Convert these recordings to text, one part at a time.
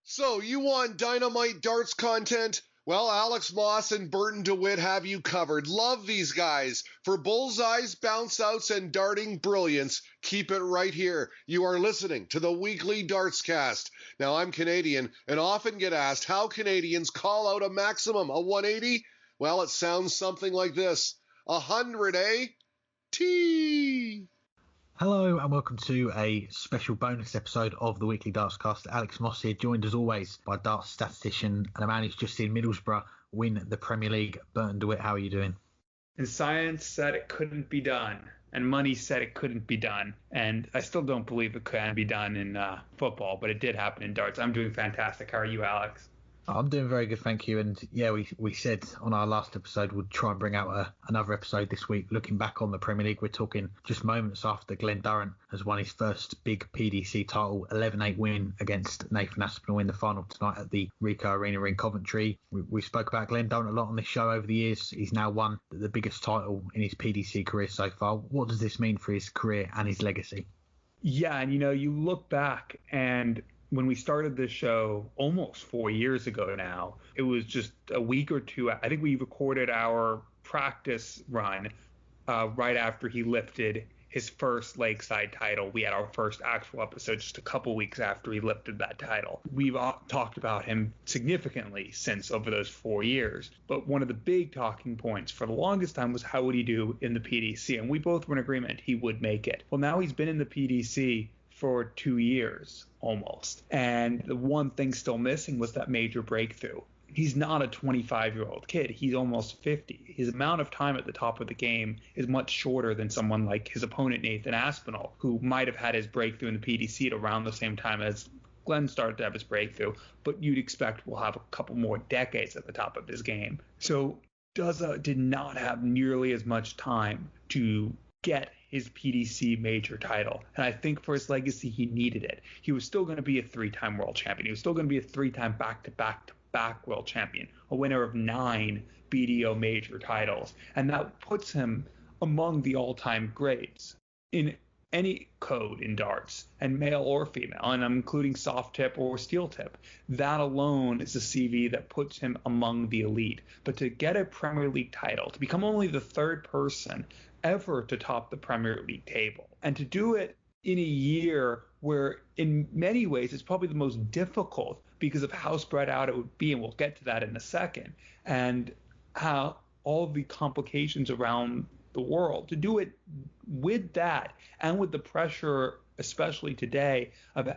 So, you want dynamite darts content? Well, Alex Moss and Burton DeWitt have you covered. Love these guys. For bullseyes, bounce outs, and darting brilliance, keep it right here. You are listening to the weekly Dartscast. Now, I'm Canadian and often get asked how Canadians call out a maximum, a 180? Well, it sounds something like this. 100, eh? T. Hello and welcome to a special bonus episode of the Weekly Dartscast. Alex Moss here, joined as always by darts statistician and a man who's just seen Middlesbrough win the Premier League, Burton DeWitt. How are you doing? And science said it couldn't be done, and money said it couldn't be done, and I still don't believe it can be done in football, but it did happen in darts. I'm doing fantastic. How are you, Alex? I'm doing very good, thank you. And yeah, we said on our last episode we'd try and bring out another episode this week looking back on the Premier League. We're talking just moments after Glen Durrant has won his first big PDC title, 11-8 win against Nathan Aspinall in the final tonight at the Ricoh Arena in Coventry. We spoke about Glen Durrant a lot on this show over the years. He's now won the biggest title in his PDC career so far. What does this mean for his career and his legacy? Yeah, and you look back, and when we started this show almost 4 years ago now, it was just a week or two. I think we recorded our practice run right after he lifted his first Lakeside title. We had our first actual episode just a couple weeks after he lifted that title. We've talked about him significantly since over those 4 years. But one of the big talking points for the longest time was how would he do in the PDC? And we both were in agreement he would make it. Well, now he's been in the PDC for 2 years almost. And the one thing still missing was that major breakthrough. He's not a 25-year-old kid. He's almost 50. His amount of time at the top of the game is much shorter than someone like his opponent, Nathan Aspinall, who might have had his breakthrough in the PDC at around the same time as Glenn started to have his breakthrough, but you'd expect we'll have a couple more decades at the top of his game. So Duzza did not have nearly as much time to get his PDC major title. And I think for his legacy, he needed it. He was still going to be a three-time world champion. He was still going to be a three-time back-to-back world champion, a winner of 9 BDO major titles. And that puts him among the all-time greats in any code in darts, and male or female, and I'm including soft tip or steel tip. That alone is a CV that puts him among the elite. But to get a Premier League title, to become only the third person ever to top the Premier League table, and to do it in a year where in many ways it's probably the most difficult because of how spread out it would be, and we'll get to that in a second, and how all the complications around the world, to do it with that and with the pressure, especially today, of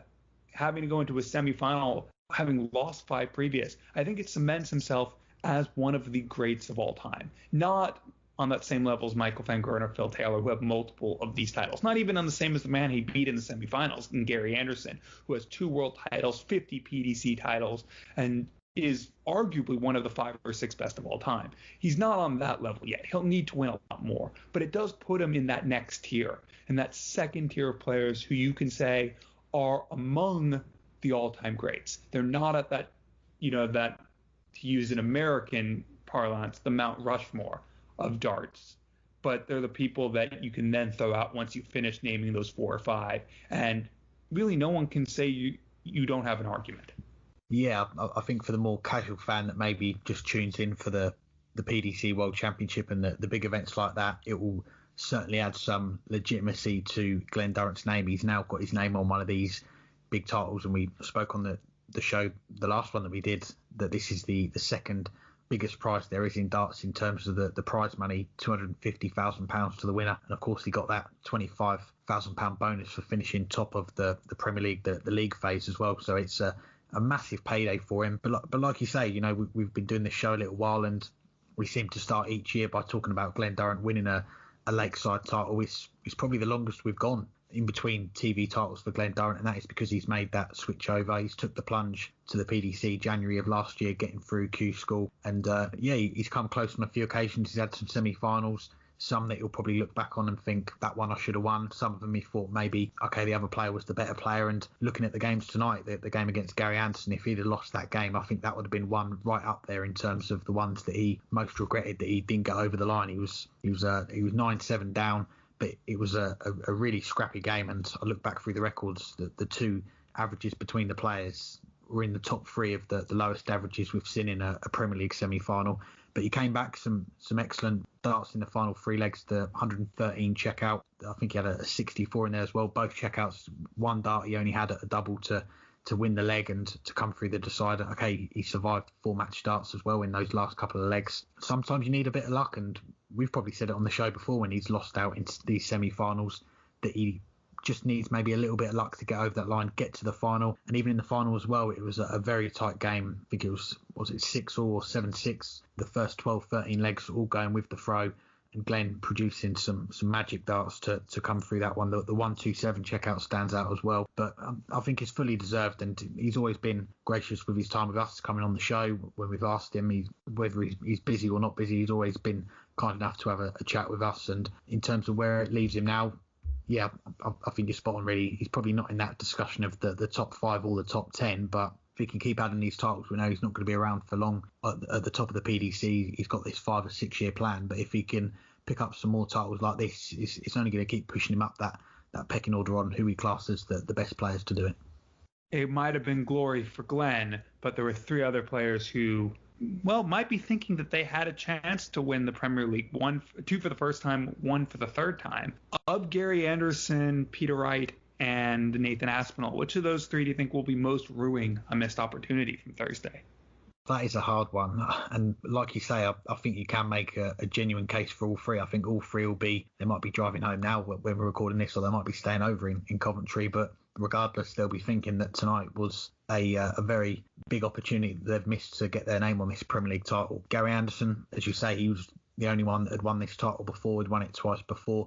having to go into a semifinal, having lost 5 previous, I think it cements himself as one of the greats of all time. Not on that same level as Michael Van Gerwen or Phil Taylor, who have multiple of these titles. Not even on the same as the man he beat in the semifinals, in Gary Anderson, who has 2 world titles, 50 PDC titles, and is arguably one of the 5 or 6 best of all time. He's not on that level yet. He'll need to win a lot more, but it does put him in that next tier, in that second tier of players who you can say are among the all-time greats. They're not at that, that, to use an American parlance, the Mount Rushmore of darts, but they're the people that you can then throw out once you finish naming those 4 or 5, and really no one can say you don't have an argument. Yeah, I think for the more casual fan that maybe just tunes in for the PDC World Championship and the big events like that, it will certainly add some legitimacy to Glen Durrant's name. He's now got his name on one of these big titles, and we spoke on the show, the last one that we did, that this is the second biggest prize there is in darts in terms of the prize money, £250,000 to the winner. And of course, he got that £25,000 bonus for finishing top of the Premier League, the league phase as well. So it's a massive payday for him. But like you say, we've been doing this show a little while, and we seem to start each year by talking about Glen Durrant winning a Lakeside title. It's probably the longest we've gone in between TV titles for Glen Durrant, and that is because he's made that switch over. He's took the plunge to the PDC January of last year, getting through Q School, and he's come close on a few occasions. He's had some semi-finals, some that he'll probably look back on and think, that one I should have won. Some of them he thought maybe, okay, the other player was the better player. And looking at the games tonight, the game against Gary Anderson, if he'd have lost that game, I think that would have been one right up there in terms of the ones that he most regretted that he didn't get over the line. He was 9-7 down, but it was a really scrappy game. And I look back through the records, the two averages between the players were in the top three of the lowest averages we've seen in a Premier League semi-final. But he came back some excellent darts in the final three legs, the 113 checkout. I think he had a 64 in there as well. Both checkouts, one dart he only had at a double to win the leg and to come through the decider. Okay, he survived 4 match starts as well in those last couple of legs. Sometimes you need a bit of luck, and we've probably said it on the show before when he's lost out in these semi-finals that he just needs maybe a little bit of luck to get over that line, get to the final. And even in the final as well, it was a very tight game. I think it was it 6 or 7-6? The first 12, 13 legs all going with the throw, and Glen producing some magic darts to come through that one. The 1-2-7 checkout stands out as well. But I think it's fully deserved, and he's always been gracious with his time with us, coming on the show when we've asked him. Whether he's busy or not busy, he's always been kind enough to have a chat with us. And in terms of where it leaves him now, yeah, I think you're spot on, really. He's probably not in that discussion of the top 5 or the top 10, but if he can keep adding these titles, we know he's not going to be around for long at the top of the PDC. He's got this 5 or 6 year plan, but if he can pick up some more titles like this, it's only going to keep pushing him up that pecking order on who he classes the best players to do it. It might have been glory for Glen, but there were 3 other players who, well, might be thinking that they had a chance to win the Premier League. 2 for the first time, 1 for the third time. Of Gary Anderson, Peter Wright, and Nathan Aspinall, which of those 3 do you think will be most ruining a missed opportunity from Thursday? That is a hard one. And like you say, I think you can make a genuine case for all 3. I think all 3 they might be driving home now when we're recording this, or they might be staying over in Coventry. But regardless, they'll be thinking that tonight was a very big opportunity that they've missed to get their name on this Premier League title. Gary Anderson, as you say, he was the only one that had won this title before. He'd won it twice before.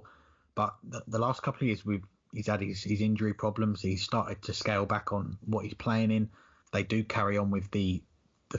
But the last couple of years, he's had his injury problems. He's started to scale back on what he's playing in. They do carry on with the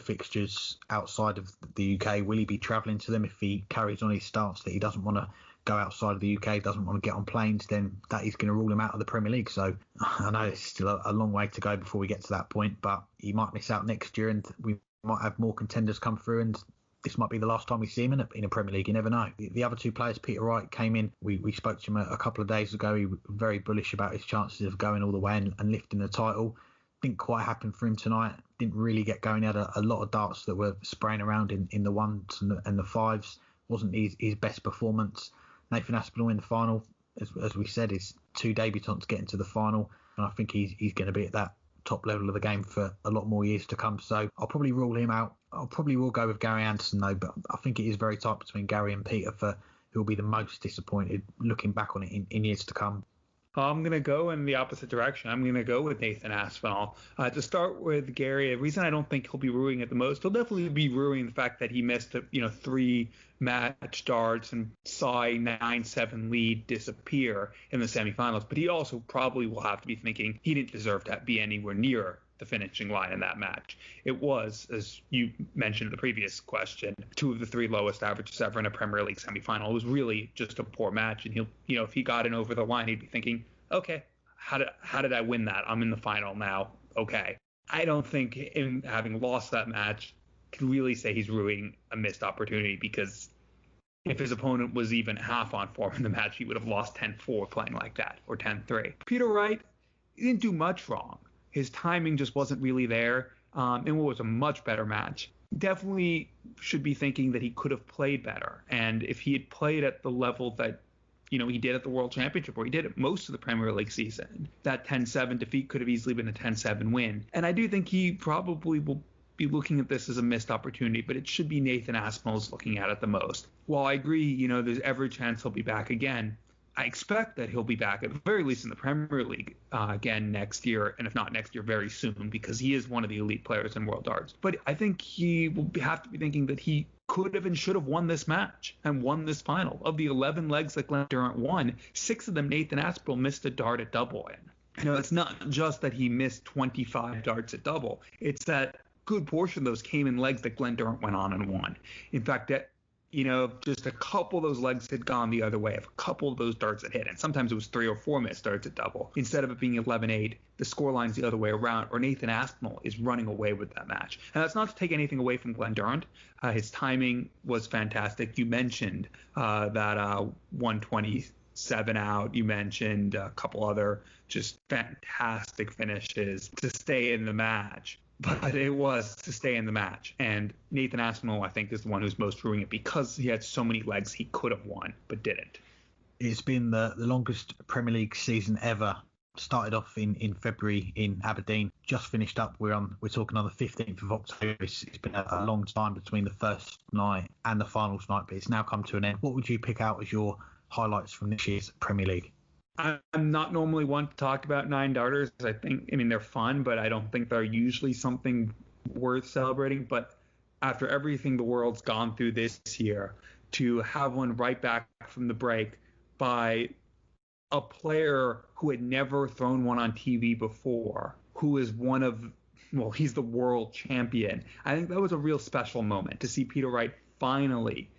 fixtures outside of the UK. Will he be travelling to them if he carries on his stance that he doesn't want to go outside of the UK, doesn't want to get on planes? Then that is going to rule him out of the Premier League. So I know it's still a long way to go before we get to that point, but he might miss out next year, and we might have more contenders come through, and this might be the last time we see him in a Premier League. You never know. The other 2 players, Peter Wright came in. We spoke to him a couple of days ago. He was very bullish about his chances of going all the way and lifting the title. Didn't quite happen for him tonight. Didn't really get going. He had a lot of darts that were spraying around in the 1s and the 5s. Wasn't his best performance. Nathan Aspinall in the final, as we said, is 2 debutants getting to the final, and I think he's going to be at that top level of the game for a lot more years to come. So I'll probably rule him out. I'll probably will go with Gary Anderson though, but I think it is very tight between Gary and Peter for who will be the most disappointed looking back on it in years to come. I'm going to go in the opposite direction. I'm going to go with Nathan Aspinall. To start with Gary, the reason I don't think he'll be ruining it the most, he'll definitely be ruining the fact that he missed 3 match darts and saw a 9-7 lead disappear in the semifinals. But he also probably will have to be thinking he didn't deserve to be anywhere near the finishing line in that match. It was, as you mentioned in the previous question, 2 of the 3 lowest averages ever in a Premier League semifinal. It was really just a poor match, and he'll, if he got in over the line, he'd be thinking, okay, how did I win that? I'm in the final now. Okay. I don't think him having lost that match can really say he's ruining a missed opportunity, because if his opponent was even half on form in the match, he would have lost 10-4 playing like that, or 10-3. Peter Wright, he didn't do much wrong. His timing just wasn't really there. It was a much better match. Definitely should be thinking that he could have played better. And if he had played at the level that, he did at the World Championship, or he did at most of the Premier League season, that 10-7 defeat could have easily been a 10-7 win. And I do think he probably will be looking at this as a missed opportunity, but it should be Nathan Aspinall's looking at it the most. While I agree, there's every chance he'll be back again, I expect that he'll be back at the very least in the Premier League again next year, and if not next year, very soon, because he is one of the elite players in World Darts. But I think he will have to be thinking that he could have and should have won this match and won this final. Of the 11 legs that Glen Durrant won, 6 of them Nathan Aspinall missed a dart at double in. It's not just that he missed 25 darts at double. It's that good portion of those came in legs that Glen Durrant went on and won. In fact, that just a couple of those legs had gone the other way. If a couple of those darts had hit, and sometimes it was 3 or 4 missed darts at double. Instead of it being 11-8, the scoreline's the other way around, or Nathan Aspinall is running away with that match. And that's not to take anything away from Glen Durrant. His timing was fantastic. You mentioned that 127 out. You mentioned a couple other just fantastic finishes to stay in the match. but it was to stay in the match. And Nathan Aspinall, I think, is the one who's most ruining it because he had so many legs he could have won but didn't. It's been the longest Premier League season ever. Started off in February in Aberdeen, just finished up. We're talking on the 15th of October. It's been a long time between the first night and the finals night, but it's now come to an end. What would you pick out as your highlights from this year's Premier League? I'm not normally one to talk about nine darters. I mean, they're fun, but I don't think they're usually something worth celebrating. But after everything the world's gone through this year, to have one right back from the break by a player who had never thrown one on TV before, who is he's the world champion. I think that was a real special moment to see Peter Wright finally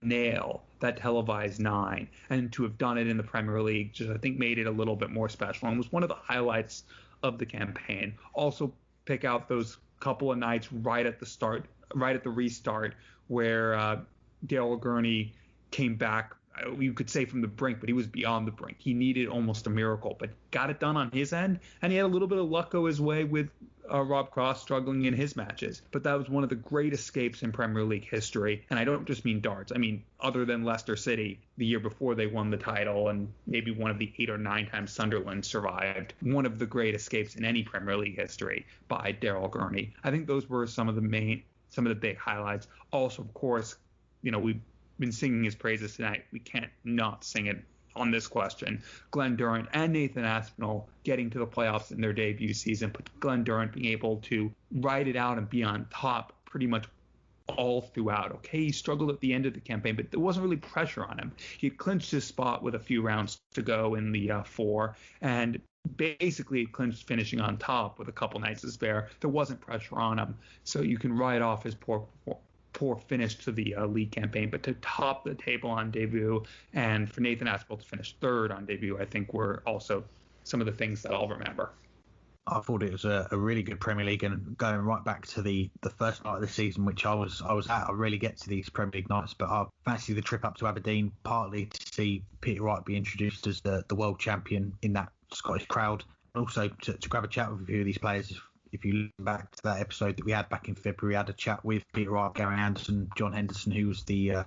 nail that televised 9, and to have done it in the Premier League just, I think, made it a little bit more special and was one of the highlights of the campaign. Also pick out those couple of nights right at the restart, where Daryl Gurney came back, you could say from the brink, but he was beyond the brink. He needed almost a miracle, but got it done on his end. And he had a little bit of luck go his way with Rob Cross struggling in his matches. But that was one of the great escapes in Premier League history. And I don't just mean darts. I mean, other than Leicester City, the year before they won the title, and maybe one of the 8 or 9 times Sunderland survived, one of the great escapes in any Premier League history by Daryl Gurney. I think those were some of the big highlights. Also, of course, we've been singing his praises tonight. We can't not sing it on this question. Glen Durrant and Nathan Aspinall getting to the playoffs in their debut season, but Glen Durrant being able to ride it out and be on top pretty much all throughout. Okay, he struggled at the end of the campaign, but there wasn't really pressure on him. He had clinched his spot with a few rounds to go in the 4, and basically clinched finishing on top with a couple nights to spare. There wasn't pressure on him, so you can write off his poor finish to the league campaign, but to top the table on debut and for Nathan Aspinall to finish 3rd on debut, I think were also some of the things that I'll remember. I thought it was a really good Premier League, and going right back to the first night of the season, which I was at. I really get to these Premier League nights, but I fancy the trip up to Aberdeen, partly to see Peter Wright be introduced as the world champion in that Scottish crowd, and also to grab a chat with a few of these players. If you look back to that episode that we had back in February, I had a chat with Peter Wright, Gary Anderson, John Henderson, who was the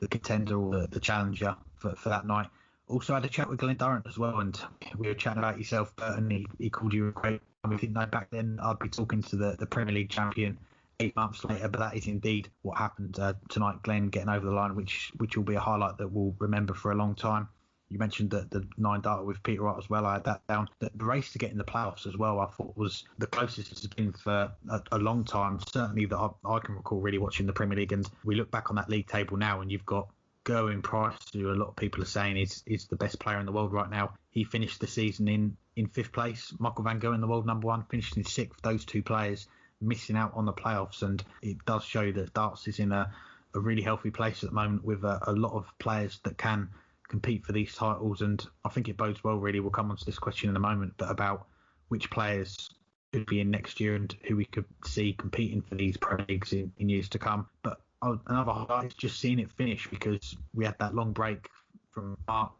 contender or the challenger for that night. Also had a chat with Glen Durrant as well, and we were chatting about yourself, Burton. He called you a great. We didn't know back then I'd be talking to the Premier League champion 8 months later, but that is indeed what happened tonight. Glenn getting over the line, which will be a highlight that we'll remember for a long time. You mentioned the 9 darter with Peter Wright as well. I had that down. The race to get in the playoffs as well, I thought was the closest it's been for a long time, certainly that I can recall really watching the Premier League. And we look back on that league table now, and you've got Gerwyn Price, who a lot of people are saying is the best player in the world right now. He finished the season in 5th place. Michael van Gerwen, the world number 1, finished in 6th. Those 2 players missing out on the playoffs, and it does show that darts is in a really healthy place at the moment, with a lot of players that can compete for these titles. And I think it bodes well, really. We'll come on to this question in a moment, but about which players could be in next year and who we could see competing for these Premier Leagues in years to come. But another highlight is just seeing it finish, because we had that long break from March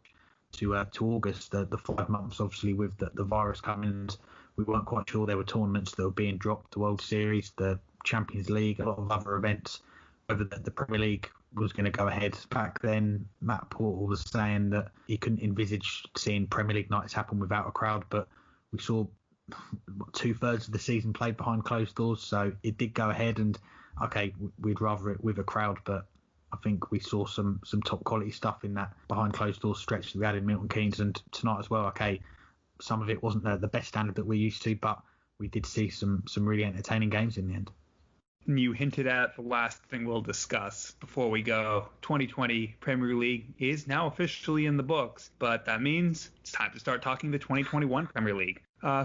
to August, the 5 months obviously with the virus coming, and we weren't quite sure. There were tournaments that were being dropped, the World Series, the Champions League, a lot of other events, whether the Premier League was going to go ahead. Back then, Matt Porter was saying that he couldn't envisage seeing Premier League nights happen without a crowd, but we saw 2/3 of the season played behind closed doors, so it did go ahead. And okay, we'd rather it with a crowd, but I think we saw some top quality stuff in that behind closed doors stretch that we had in Milton Keynes, and tonight as well. Okay, some of it wasn't the best standard that we're used to, but we did see some really entertaining games in the end. You hinted at the last thing we'll discuss before we go. 2020 Premier League is now officially in the books, but that means it's time to start talking the 2021 Premier League.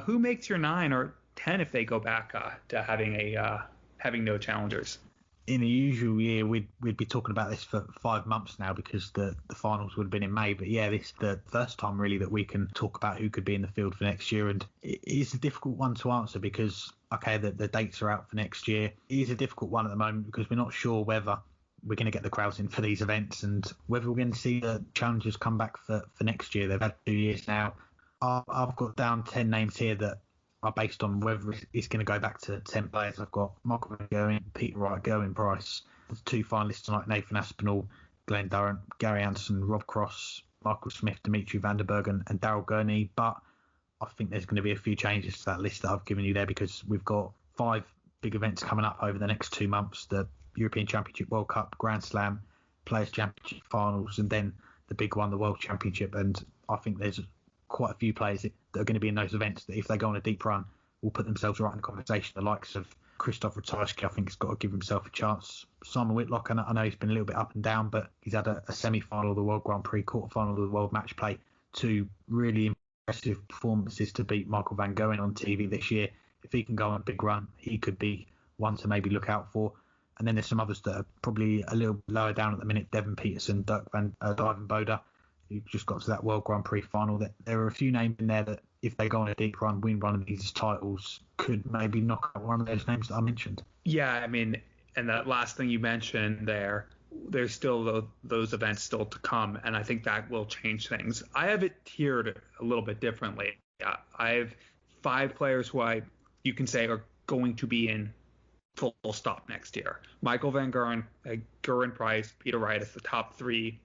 Who makes your 9 or 10 if they go back to having no challengers? In a usual year, we'd be talking about this for 5 months now, because the finals would have been in May. But yeah, this is the first time really that we can talk about who could be in the field for next year. And it is a difficult one to answer, because, okay, the dates are out for next year. It is a difficult one at the moment, because we're not sure whether we're going to get the crowds in for these events and whether we're going to see the challengers come back for next year. They've had 2 years now. I've got down 10 names here that are based on whether it's going to go back to 10 players. I've got Michael Van Gerwen, Peter Wright, Gerwyn Price. There's 2 finalists tonight, Nathan Aspinall, Glen Durrant, Gary Anderson, Rob Cross, Michael Smith, Dimitri Van der Bergen and Daryl Gurney. But I think there's going to be a few changes to that list that I've given you there, because we've got 5 big events coming up over the next 2 months: the European Championship, World Cup, Grand Slam, Players Championship finals, and then the big one, the World Championship. And I think there's quite a few players that are going to be in those events that, if they go on a deep run, will put themselves right in the conversation. The likes of Christoph Ratajski, I think, has got to give himself a chance. Simon Whitlock, I know he's been a little bit up and down, but he's had a semi-final of the World Grand Prix, quarter-final of the World Match Play, 2 really impressive performances to beat Michael Van Gerwen on TV this year. If he can go on a big run, he could be one to maybe look out for. And then there's some others that are probably a little lower down at the minute: Devon Peterson, Ivan Boda, who just got to that World Grand Prix final. There are a few names in there that, if they go on a deep run, win one of these titles, could maybe knock out one of those names that I mentioned. Yeah, I mean, and that last thing you mentioned there's still those events still to come, and I think that will change things. I have it tiered a little bit differently. I have 5 players who you can say are going to be in full stop next year. Michael Van Gerwen, Gerwyn Price, Peter Wright is the top 3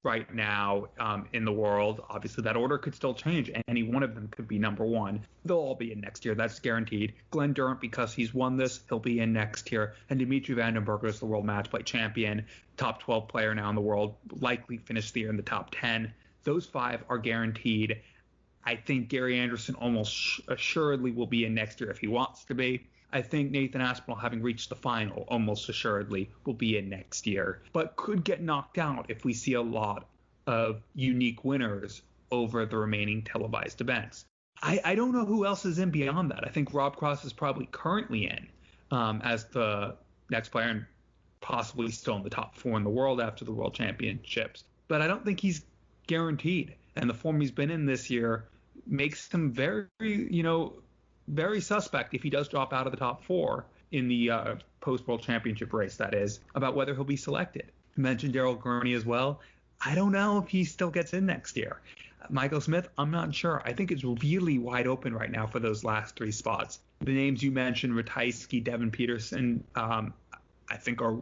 right now in the world. Obviously, that order could still change. Any one of them could be number 1. They'll all be in next year. That's guaranteed. Glen Durrant, because he's won this, he'll be in next year. And Dimitri Van der Bergen is the world match play champion, top 12 player now in the world, likely finish the year in the top 10. Those 5 are guaranteed. I think Gary Anderson almost assuredly will be in next year if he wants to be. I think Nathan Aspinall, having reached the final, almost assuredly will be in next year, but could get knocked out if we see a lot of unique winners over the remaining televised events. I don't know who else is in beyond that. I think Rob Cross is probably currently in as the next player, and possibly still in the top 4 in the world after the World Championships. But I don't think he's guaranteed. And the form he's been in this year makes him very suspect if he does drop out of the top 4 in the post-World Championship race, that is, about whether he'll be selected. I mentioned Daryl Gurney as well. I don't know if he still gets in next year. Michael Smith, I'm not sure. I think it's really wide open right now for those last 3 spots. The names you mentioned, Ratajski, Devon Peterson, I think are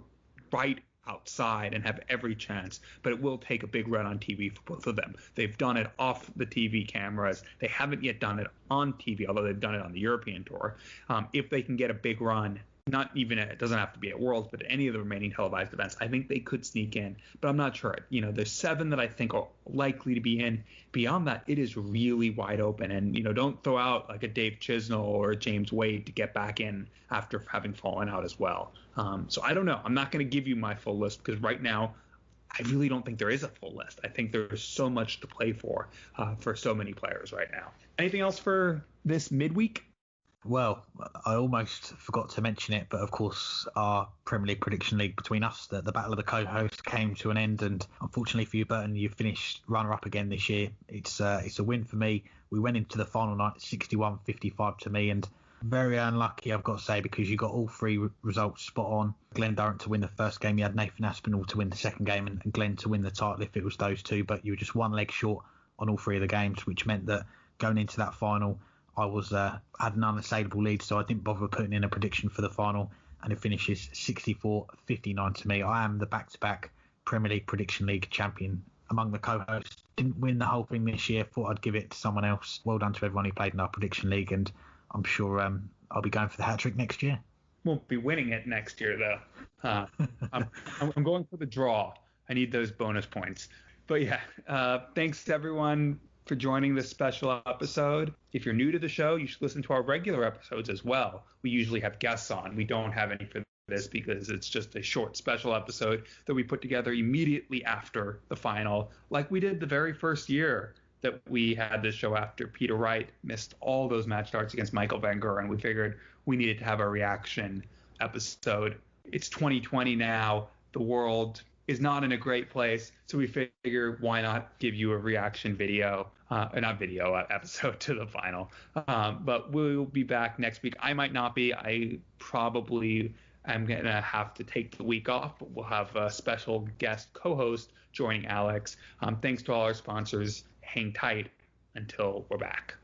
right outside and have every chance, but it will take a big run on TV for both of them. They've done it off the TV cameras. They haven't yet done it on TV, although they've done it on the European tour. If they can get a big run, not even it doesn't have to be at Worlds, but any of the remaining televised events, I think they could sneak in, but I'm not sure. There's 7 that I think are likely to be in. Beyond that, it is really wide open, and don't throw out like a Dave Chisnell or a James Wade to get back in after having fallen out as well. So I don't know. I'm not going to give you my full list, because right now I really don't think there is a full list. I think there's so much to play for so many players right now. Anything else for this midweek? Well, I almost forgot to mention it, but of course our Premier League Prediction League between us, the battle of the co-hosts, came to an end, and unfortunately for you, Burton, you finished runner-up again this year. It's a win for me. We went into the final night 61-55 to me, and very unlucky, I've got to say, because you got all 3 results spot on. Glen Durrant to win the first game, you had Nathan Aspinall to win the second game, and Glen to win the title if it was those 2, but you were just 1 leg short on all 3 of the games, which meant that going into that final, I had an unassailable lead, so I didn't bother putting in a prediction for the final, and it finishes 64-59 to me. I am the back-to-back Premier League Prediction League champion among the co-hosts. Didn't win the whole thing this year, thought I'd give it to someone else. Well done to everyone who played in our Prediction League, and I'm sure I'll be going for the hat-trick next year. Won't be winning it next year, though. I'm going for the draw. I need those bonus points. But yeah, thanks to everyone for joining this special episode. If you're new to the show, you should listen to our regular episodes as well. We usually have guests on. We don't have any for this because it's just a short special episode that we put together immediately after the final, like we did the very first year that we had this show after Peter Wright missed all those match starts against Michael Van Gerwen. We figured we needed to have a reaction episode. It's 2020 now. The world is not in a great place, so we figure why not give you a reaction video, episode to the final. But we'll be back next week. I might not be. I probably am going to have to take the week off, but we'll have a special guest co-host joining Alex. Thanks to all our sponsors. Hang tight until we're back.